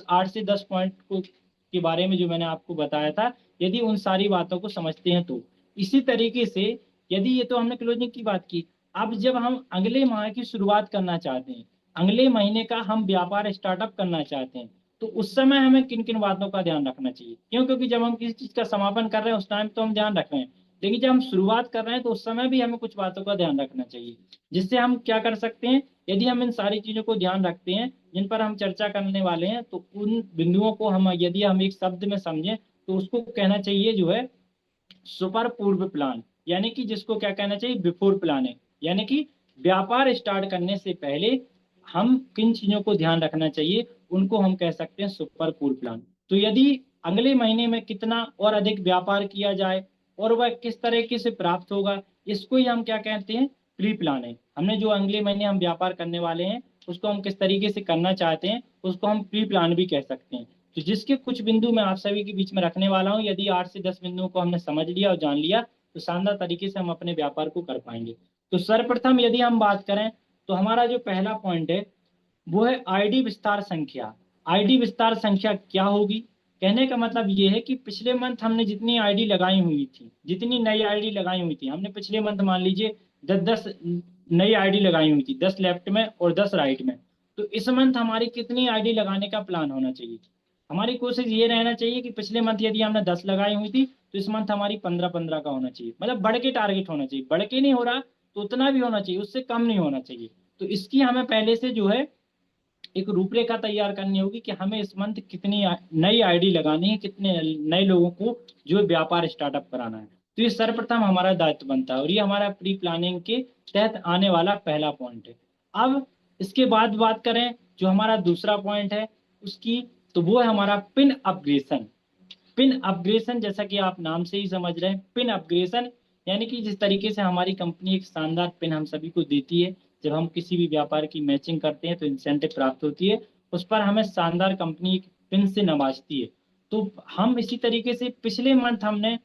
8 से 10 पॉइंट को के बारे में जो मैंने आपको बताया था, यदि उन सारी बातों को समझते हैं तो इसी तरीके से, यदि ये तो हमने क्लोजिंग की बात की, अब जब हम अगले माह की शुरुआत करना चाहते हैं, अगले महीने का हम व्यापार स्टार्टअप करना चाहते हैं, तो उस समय हमें किन किन बातों का ध्यान रखना चाहिए। क्यों? क्योंकि जब हम किसी चीज का समापन कर रहे हैं उस टाइम तो हम ध्यान रख रहे हैं, लेकिन जब हम शुरुआत कर रहे हैं तो उस समय भी हमें कुछ बातों का ध्यान रखना चाहिए। जिससे हम क्या कर सकते हैं, यदि हम इन सारी चीजों को ध्यान रखते हैं जिन पर हम चर्चा करने वाले हैं, तो उन बिंदुओं को हम यदि हम एक शब्द में समझें तो उसको कहना चाहिए जो है सुपर पूर्व प्लान। यानी कि जिसको क्या कहना चाहिए, बिफोर प्लानिंग। यानी कि व्यापार स्टार्ट करने से पहले हम किन चीजों को ध्यान रखना चाहिए, उनको हम कह सकते हैं सुपर पूर्व प्लान। तो यदि अगले महीने में कितना और अधिक व्यापार किया जाए और वह किस तरीके से प्राप्त होगा, इसको ही हम क्या कहते हैं, प्री प्लानिंग। हमने जो अगले महीने हम व्यापार करने वाले हैं उसको हम किस तरीके से करना चाहते हैं, उसको हम प्री प्लान भी कह सकते हैं। तो जिसके कुछ बिंदु मैं आप सभी के बीच में रखने वाला हूं, यदि 8 से 10 बिंदुओं को हमने समझ लिया और जान लिया, तो शानदार तरीके से हम अपने व्यापार को कर पाएंगे। तो सर्वप्रथम यदि हम बात करें, तो हमारा जो पहला पॉइंट है वो है आईडी विस्तार संख्या। आईडी विस्तार संख्या क्या होगी? कहने का मतलब ये है कि पिछले मंथ हमने जितनी आईडी लगाई हुई थी, जितनी नई आईडी लगाई हुई थी, हमने पिछले मंथ मान लीजिए 10-10 नई आईडी लगाई हुई थी, 10 लेफ्ट में और 10 राइट में। तो इस मंथ हमारी कितनी आईडी लगाने का प्लान होना चाहिए? हमारी कोशिश ये रहना चाहिए कि पिछले मंथ यदि हमने 10 लगाई हुई थी, तो इस मंथ हमारी 15-15 का होना चाहिए। मतलब बढ़ के टारगेट होना चाहिए, बढ़ के नहीं हो रहा तो उतना भी होना चाहिए, उससे कम नहीं होना चाहिए। तो इसकी हमें पहले से जो है एक रूपरेखा तैयार करनी होगी कि हमें इस मंथ कितनी नई आईडी लगानी है, कितने नए लोगों को जो है व्यापार स्टार्टअप कराना है। तो ये सर्वप्रथम हमारा दायित्व बनता है और ये हमारा प्री प्लानिंग के तहत आने वाला पहला पॉइंट है। अब इसके बाद बात करें जो हमारा दूसरा पॉइंट है उसकी, तो वो है हमारा पिन अपग्रेशन। पिन अपग्रेशन, जैसा कि आप नाम से ही समझ रहे हैं, पिन अपग्रेशन यानी कि जिस तरीके से हमारी कंपनी एक शानदार पिन हम सभी को देती है, जब हम किसी भी व्यापार की मैचिंग करते हैं तो इंसेंटिव प्राप्त होती है, उस पर हमें शानदार कंपनी एक पिन से नवाजती है। तो हम इसी तरीके से पिछले मंथ हमने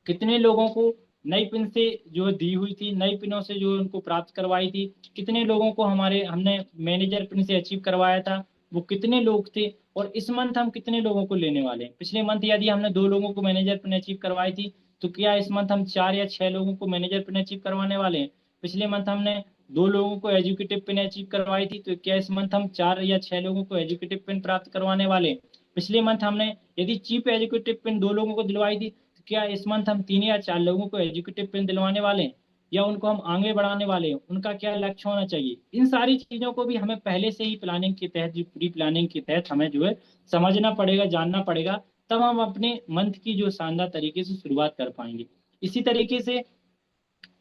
कितने लोगों को नई पिन से जो दी हुई थी, नई पिनों से जो उनको प्राप्त करवाई थी, कितने लोगों को हमने मैनेजर पिन से अचीव करवाया था, वो कितने लोग थे, और इस मंथ हम कितने लोगों को लेने वाले हैं। पिछले मंथ यदि हमने 2 लोगों को मैनेजर पिन अचीव करवाई थी, तो क्या इस मंथ हम 4 या 6 लोगों को मैनेजर पिन अचीव करवाने वाले हैं? पिछले मंथ हमने 2 लोगों को एजुकेटिव पिन अचीव करवाई थी, तो क्या इस मंथ हम 4 या 6 लोगों को एजुकेटिव पिन प्राप्त करवाने वाले हैं? पिछले मंथ हमने यदि चीफ एजुकेटिव पिन 2 लोगों को दिलवाई थी, क्या इस मंथ हम 3 या 4 लोगों को एजुकेटिव पिन दिलवाने वाले हैं, या उनको हम आगे बढ़ाने वाले हैं? उनका क्या लक्ष्य होना चाहिए? इन सारी चीजों को भी हमें पहले से ही प्लानिंग के तहत, जो प्री प्लानिंग के तहत हमें जो है समझना पड़ेगा, जानना पड़ेगा, तब हम अपने मंथ की जो शानदार तरीके से शुरुआत कर पाएंगे। इसी तरीके से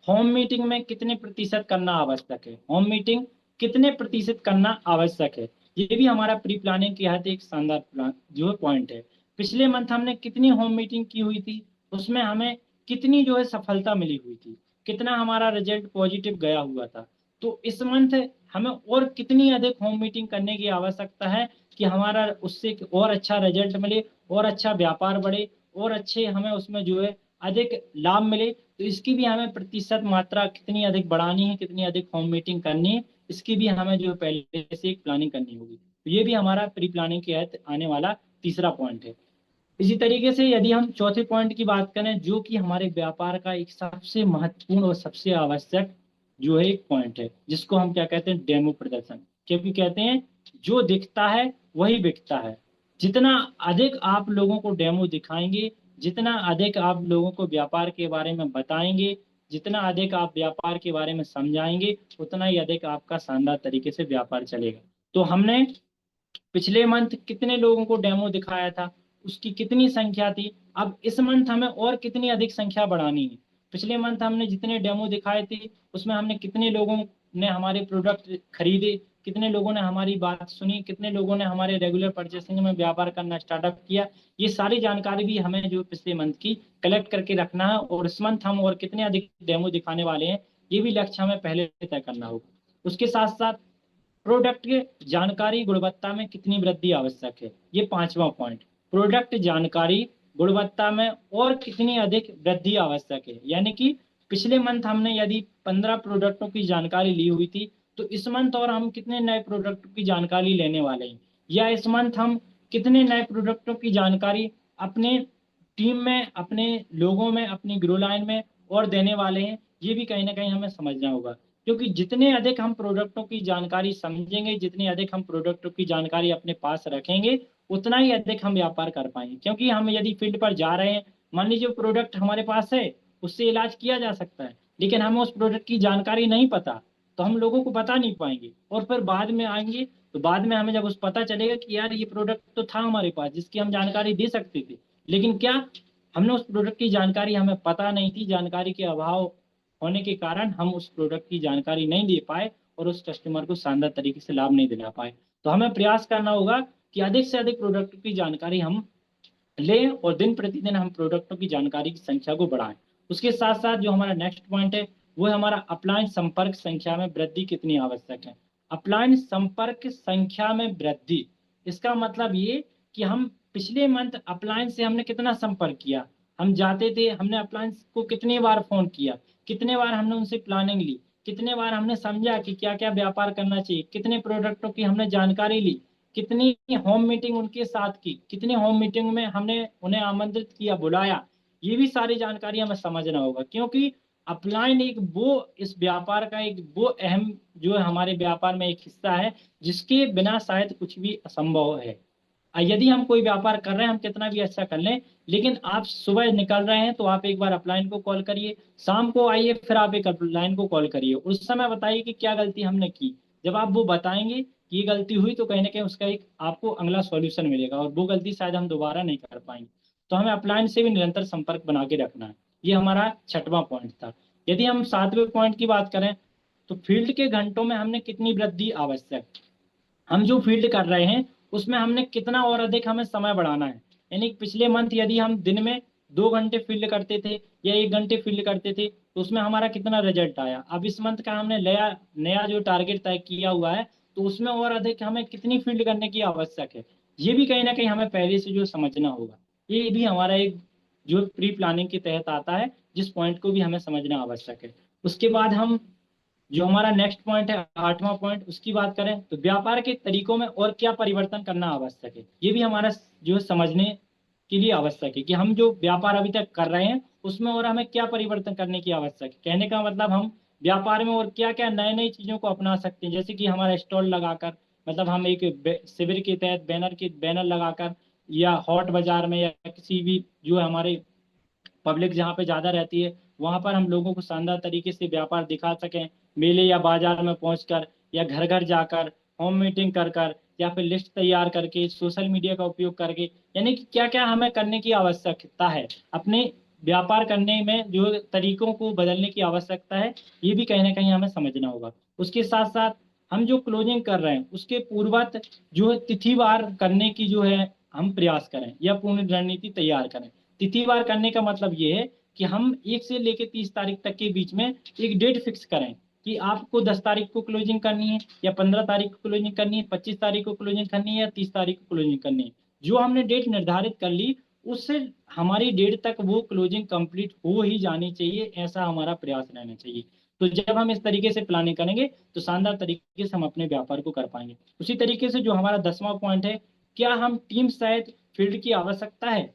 होम मीटिंग में कितने प्रतिशत करना आवश्यक है, होम मीटिंग कितने प्रतिशत करना आवश्यक है, ये भी हमारा प्री प्लानिंग के तहत एक शानदार प्लान जो है पॉइंट है। पिछले मंथ हमने कितनी होम मीटिंग की हुई थी, उसमें हमें कितनी जो है सफलता मिली हुई थी, कितना हमारा रिजल्ट पॉजिटिव गया हुआ था। तो इस मंथ हमें और कितनी अधिक होम मीटिंग करने की आवश्यकता है कि हमारा उससे और अच्छा रिजल्ट मिले, और अच्छा व्यापार बढ़े, और अच्छे हमें उसमें जो है अधिक लाभ मिले। तो इसकी भी हमें प्रतिशत मात्रा कितनी अधिक बढ़ानी है, कितनी अधिक होम मीटिंग करनी है, इसकी भी हमें जो पहले से एक प्लानिंग करनी होगी। तो ये भी हमारा प्री प्लानिंग के तहत आने वाला तीसरा पॉइंट है। इसी तरीके से यदि हम चौथे पॉइंट की बात करें, जो कि हमारे व्यापार का एक सबसे महत्वपूर्ण और सबसे आवश्यक जो है एक पॉइंट है, जिसको हम क्या कहते हैं, डेमो प्रदर्शन। क्योंकि कहते हैं जो दिखता है वही बिकता है। जितना अधिक आप लोगों को डेमो दिखाएंगे, जितना अधिक आप लोगों को व्यापार के बारे में बताएंगे, जितना अधिक आप व्यापार के बारे में समझाएंगे, उतना ही अधिक आपका शानदार तरीके से व्यापार चलेगा। तो हमने पिछले मंथ कितने लोगों को डेमो दिखाया था, उसकी कितनी संख्या थी, अब इस मंथ हमें और कितनी अधिक संख्या बढ़ानी है। पिछले मंथ हमने जितने डेमो दिखाए थे उसमें हमने कितने लोगों ने हमारे प्रोडक्ट खरीदे, कितने लोगों ने हमारी बात सुनी, कितने लोगों ने हमारे रेगुलर परचेसिंग में व्यापार करना स्टार्टअप किया, ये सारी जानकारी भी हमें जो पिछले मंथ की कलेक्ट करके रखना है। और इस मंथ हम और कितने अधिक डेमो दिखाने वाले हैं, ये भी लक्ष्य हमें पहले तय करना होगा। उसके साथ साथ प्रोडक्ट के जानकारी गुणवत्ता में कितनी वृद्धि आवश्यक है, ये पांचवा पॉइंट। प्रोडक्ट जानकारी गुणवत्ता में और कितनी अधिक वृद्धि आवश्यक है, यानी कि पिछले मंथ हमने यदि 15 प्रोडक्टों की जानकारी ली हुई थी, तो इस मंथ और हम कितने नए प्रोडक्ट की जानकारी लेने वाले हैं, या इस मंथ हम कितने नए प्रोडक्टों की जानकारी अपने टीम में, अपने लोगों में, अपनी ग्रो लाइन में और देने वाले हैं, ये भी कहीं ना कहीं हमें समझना होगा। क्योंकि जितने अधिक हम प्रोडक्टों की जानकारी समझेंगे, जितने अधिक हम प्रोडक्टों की जानकारी अपने पास रखेंगे, उतना ही अधिक हम व्यापार कर पाएंगे। क्योंकि हम यदि फील्ड पर जा रहे हैं, मान लीजिए प्रोडक्ट हमारे पास है, उससे इलाज किया जा सकता है, लेकिन हमें उस प्रोडक्ट की जानकारी नहीं पता, तो हम लोगों को बता नहीं पाएंगे। और फिर बाद में आएंगे तो बाद में हमें जब उस पता चलेगा कि यार ये प्रोडक्ट तो था हमारे पास जिसकी हम जानकारी दे सकते थे, लेकिन क्या हमने उस प्रोडक्ट की जानकारी हमें पता नहीं थी, जानकारी के अभाव होने के कारण हम उस प्रोडक्ट की जानकारी नहीं दे पाए और उस कस्टमर को शानदार तरीके से लाभ नहीं दिला पाए। तो हमें प्रयास करना होगा कि अधिक से अधिक प्रोडक्ट की जानकारी हम लें और दिन प्रतिदिन हम प्रोडक्टों की जानकारी की संख्या को बढ़ाएं। उसके साथ साथ जो हमारा नेक्स्ट पॉइंट है वो है हमारा अपलाइन संपर्क संख्या में वृद्धि कितनी आवश्यक है। अपलाइन संपर्क संख्या में वृद्धि, इसका मतलब ये कि हम पिछले मंथ अपलाइन से हमने कितना संपर्क किया, हम जाते थे, हमने अपलाइन को कितनी बार फोन किया, कितने बार हमने उनसे प्लानिंग ली, कितने बार हमने समझा कि क्या क्या व्यापार करना चाहिए, कितने प्रोडक्टों की हमने जानकारी ली, कितनी होम मीटिंग उनके साथ की, कितनी होम मीटिंग में हमने उन्हें आमंत्रित किया, बुलाया, ये भी सारी जानकारी हमें समझना होगा। क्योंकि अपलाइन एक वो इस व्यापार का एक वो अहम जो है हमारे व्यापार में एक हिस्सा है जिसके बिना शायद कुछ भी असंभव है। यदि हम कोई व्यापार कर रहे हैं, हम कितना भी अच्छा कर लें, लेकिन आप सुबह निकल रहे हैं तो आप एक बार अपलाइन को कॉल करिए, शाम को आइए फिर आप एक अपलाइन को कॉल करिए, उस समय बताइए कि क्या गलती हमने की। जब आप वो बताएंगे कि ये गलती हुई तो कहीं ना कहीं उसका एक आपको अगला सॉल्यूशन मिलेगा और वो गलती शायद हम दोबारा नहीं कर पाएंगे। तो हमें अपलाइन से भी निरंतर संपर्क बना के रखना है। ये हमारा छठवां पॉइंट था। यदि हम सातवें पॉइंट की बात करें तो फील्ड के घंटों में हमने कितनी वृद्धि आवश्यक, हम जो फील्ड कर रहे हैं उसमें हमने कितना और अधिक हमें समय बढ़ाना है। यानी पिछले मंथ यदि हम दिन में 2 घंटे फील्ड करते थे या 1 घंटे फील्ड करते थे तो उसमें हमारा कितना रिजल्ट आया। अब इस मंथ का हमने नया नया जो टारगेट तय किया हुआ है तो उसमें और अधिक हमें कितनी फील्ड करने की आवश्यक है, ये भी कहीं ना कहीं हमें पहले से जो समझना होगा। ये भी हमारा एक जो प्री प्लानिंग के तहत आता है, जिस पॉइंट को भी हमें समझना आवश्यक है। उसके बाद हम जो हमारा नेक्स्ट पॉइंट है आठवां पॉइंट, उसकी बात करें तो व्यापार के तरीकों में और क्या परिवर्तन करना आवश्यक है, ये भी हमारा जो समझने के लिए आवश्यक है कि हम जो व्यापार अभी तक कर रहे हैं उसमें और हमें क्या परिवर्तन करने की आवश्यक है। कहने का मतलब हम व्यापार में और क्या क्या नए नई चीजों को अपना सकते हैं, जैसे कि हमारा स्टॉल लगाकर, मतलब हम एक शिविर के तहत बैनर लगाकर, या हॉट बाजार में, या किसी भी जो हमारे पब्लिक जहाँ पे ज्यादा रहती है वहां पर हम लोगों को शानदार तरीके से व्यापार दिखा सकें, मेले या बाजार में पहुंचकर, या घर घर जाकर, होम मीटिंग कर कर, या फिर लिस्ट तैयार करके, सोशल मीडिया का उपयोग करके। यानी कि क्या क्या हमें करने की आवश्यकता है, अपने व्यापार करने में जो तरीकों को बदलने की आवश्यकता है, ये भी कहीं ना कहीं हमें समझना होगा। उसके साथ साथ हम जो क्लोजिंग कर रहे हैं उसके पूर्वत जो है तिथिवार करने की जो है हम प्रयास करें या पूर्ण रणनीति तैयार करें। तिथिवार करने का मतलब ये है कि हम 1 से लेकर 30 तारीख तक के बीच में एक डेट फिक्स करें कि आपको 10 तारीख को क्लोजिंग करनी है, या 15 तारीख को क्लोजिंग करनी है, 25 तारीख को क्लोजिंग करनी है, या 30 तारीख को क्लोजिंग करनी है। जो हमने डेट निर्धारित कर ली उससे हमारी डेट तक वो क्लोजिंग कंप्लीट हो ही जानी चाहिए, ऐसा हमारा प्रयास रहना चाहिए। तो जब हम इस तरीके से प्लानिंग करेंगे तो शानदार तरीके से हम अपने व्यापार को कर पाएंगे। उसी तरीके से जो हमारा 10वां पॉइंट है, क्या हम टीम सहित फील्ड की आवश्यकता है,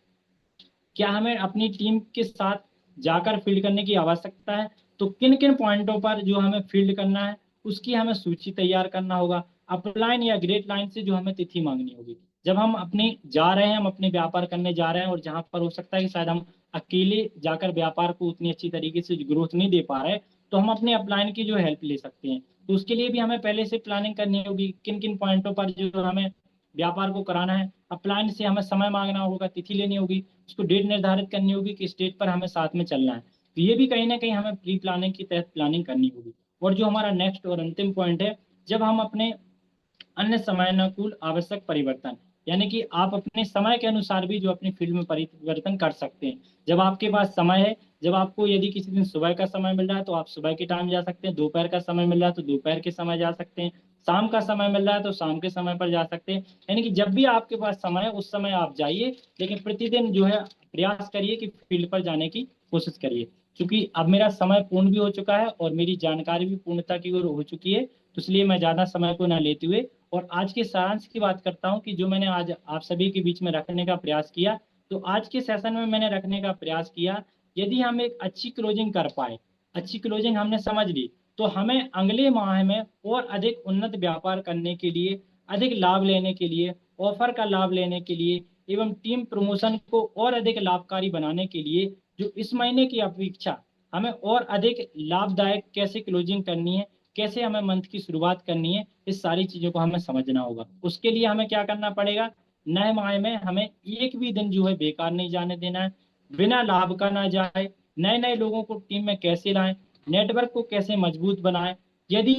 क्या हमें अपनी टीम के साथ जाकर फील्ड करने की आवश्यकता है। तो किन किन पॉइंटों पर जो हमें फील्ड करना है उसकी हमें सूची तैयार करना होगा। अपलाइन या ग्रेड लाइन से जो हमें तिथि मांगनी होगी, जब हम अपने जा रहे हैं, हम अपने व्यापार करने जा रहे हैं और जहां पर हो सकता है कि शायद हम अकेले जाकर व्यापार को उतनी अच्छी तरीके से ग्रोथ नहीं दे पा रहे, तो हम अपने अपलाइन की जो हेल्प ले सकते हैं। तो उसके लिए भी हमें पहले से प्लानिंग करनी होगी, किन किन पॉइंटों पर जो हमें व्यापार को कराना है। अपलाइन से हमें समय मांगना होगा, तिथि लेनी होगी, उसको डेट निर्धारित करनी होगी कि इस डेट पर हमें साथ में चलना है। तो ये भी कहीं ना कहीं हमें प्री प्लानिंग के तहत प्लानिंग करनी होगी। और जो हमारा नेक्स्ट और अंतिम पॉइंट है, जब हम अपने अन्य समयानुकूल आवश्यक परिवर्तन, यानी कि आप अपने समय के अनुसार भी जो अपनी फील्ड में परिवर्तन कर सकते हैं। जब आपके पास समय है, जब आपको यदि किसी दिन सुबह का समय मिल रहा है तो आप सुबह के टाइम जा सकते हैं, दोपहर का समय मिल रहा है तो दोपहर के समय जा सकते हैं, शाम का समय मिल रहा है तो शाम के समय पर जा सकते हैं। यानी कि जब भी आपके पास समय है उस समय आप जाइए, लेकिन प्रतिदिन जो है प्रयास करिए कि फील्ड पर जाने की कोशिश करिए। क्योंकि अब मेरा समय पूर्ण भी हो चुका है और मेरी जानकारी भी पूर्णता की ओर हो चुकी है, तो इसलिए मैं ज्यादा समय को ना लेते हुए और आज के सारांश की बात करता हूं कि जो मैंने आज आप सभी के बीच में रखने का प्रयास किया। तो आज के सेशन में मैंने रखने का प्रयास किया, यदि हम एक अच्छी क्लोजिंग कर पाए, अच्छी क्लोजिंग हमने समझ ली, तो हमें अगले माह में और अधिक उन्नत व्यापार करने के लिए, अधिक लाभ लेने के लिए, ऑफर का लाभ लेने के लिए एवं टीम प्रमोशन को और अधिक लाभकारी बनाने के लिए जो इस महीने की अपेक्षा हमें और अधिक लाभदायक कैसे क्लोजिंग करनी है, कैसे हमें मंथ की शुरुआत करनी है, इस सारी चीजों को हमें समझना होगा। उसके लिए हमें क्या करना पड़ेगा, नए माह में हमें एक भी दिन जो है बेकार नहीं जाने देना है, बिना लाभ का ना जाए। नए नए लोगों को टीम में कैसे लाएं, नेटवर्क को कैसे मजबूत बनाएं, यदि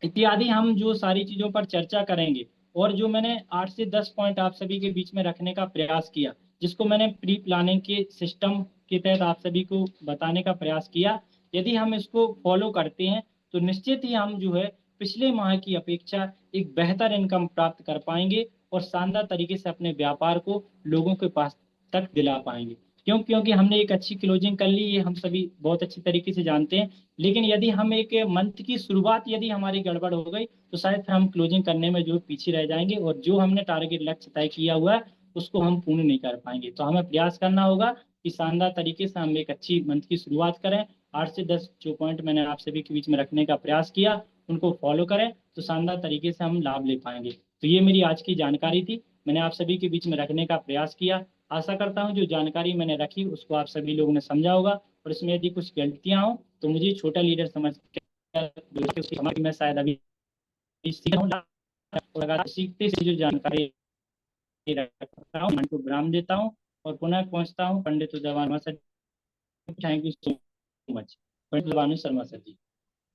इत्यादि हम जो सारी चीजों पर चर्चा करेंगे। और जो मैंने 8 से 10 पॉइंट आप सभी के बीच में रखने का प्रयास किया, जिसको मैंने प्री प्लानिंग के सिस्टम के तहत आप सभी को बताने का प्रयास किया, यदि हम इसको फॉलो करते हैं तो निश्चित ही हम जो है पिछले माह की अपेक्षा एक बेहतर इनकम प्राप्त कर पाएंगे और शानदार तरीके से अपने व्यापार को लोगों के पास तक दिला पाएंगे। क्योंकि हमने एक अच्छी क्लोजिंग कर ली, ये हम सभी बहुत अच्छी तरीके से जानते हैं। लेकिन यदि हम एक मंथ की शुरुआत यदि हमारी गड़बड़ हो गई तो शायद फिर हम क्लोजिंग करने में जो पीछे रह जाएंगे और जो हमने टारगेट लक्ष्य तय किया हुआ है उसको हम पूर्ण नहीं कर पाएंगे। तो हमें प्रयास करना होगा कि शानदार तरीके से हम एक अच्छी मंथ की शुरुआत करें। 8 से 10 जो पॉइंट मैंने आप सभी के बीच में रखने का प्रयास किया उनको फॉलो करें, तो शानदार तरीके से हम लाभ ले पाएंगे। तो ये मेरी आज की जानकारी थी, मैंने आप सभी के बीच में रखने का प्रयास किया। आशा करता हूँ जो जानकारी मैंने रखी उसको आप सभी लोगों ने समझा होगा, और इसमें यदि कुछ गलतियां हो तो मुझे छोटा लीडर समझ के उसकी क्षमा की। मैं शायद अभी सीख रहा हूँ और लगातार सीखते से जो जानकारी रखता हूँ मन को विराम देता हूँ और पुनः पहुंचता हूँ Pandit Udaybhanu Sharma sir. Thank you so much Pandit Udaybhanu Sharma sir ji.